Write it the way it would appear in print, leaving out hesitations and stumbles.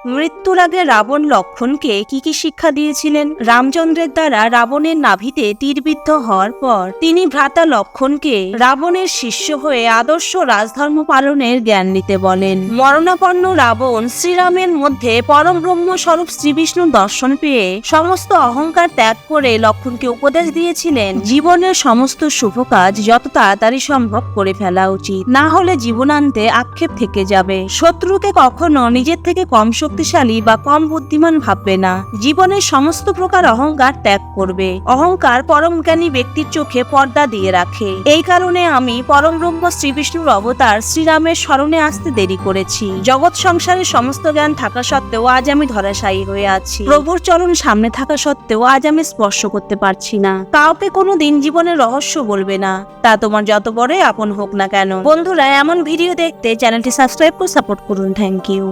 মৃত্যুর আগে রাবণ লক্ষ্মণকে কি শিক্ষা দিয়েছিলেন? রামচন্দ্রের দ্বারা রাবণের নাভিতে তীরবিদ্ধ হওয়ার পর তিনি ভ্রাতা লক্ষ্মণকে রাবণের শিষ্য হয়ে আদর্শ রাজধর্ম পালনের জ্ঞান নিতে বলেন। মরণাপন্ন রাবণ শ্রীরামের মধ্যে পরম ব্রহ্ম স্বরূপ শ্রীবিষ্ণুর দর্শন পেয়ে সমস্ত অহংকার ত্যাগ করে লক্ষ্মণকে উপদেশ দিয়েছিলেন, জীবনের সমস্ত শুভ কাজ যত তাড়াতাড়ি সম্ভব করে ফেলা উচিত, না হলে জীবনান্তে আক্ষেপ থেকে যাবে। শত্রুকে কখনো নিজের থেকে কম শক্তিশালী বা কম বুদ্ধিমান ভাববে না। জীবনের সমস্ত প্রকার অহংকার ত্যাগ করবে। অহংকার পরম জ্ঞানী ব্যক্তির চোখে পর্দা দিয়ে রাখে। এই কারণে আমি পরম ব্রহ্ম শ্রীবিষ্ণুর অবতার শ্রীরামের স্মরণে আসতে দেরি করেছি। জগৎ সংসারের সমস্ত জ্ঞান থাকা সত্ত্বেও আজ আমি ধরাশায়ী হয়ে আছি। প্রভুর চরণ সামনে থাকা সত্ত্বেও আজ আমি স্পর্শ করতে পারছি না। কাউকে কোনো দিন জীবনের রহস্য বলবে না, তা তোমার যত বড় আপন হোক না কেন। বন্ধুরা, এমন ভিডিও দেখতে চ্যানেলটি সাবস্ক্রাইব করে সাপোর্ট করুন। Thank you.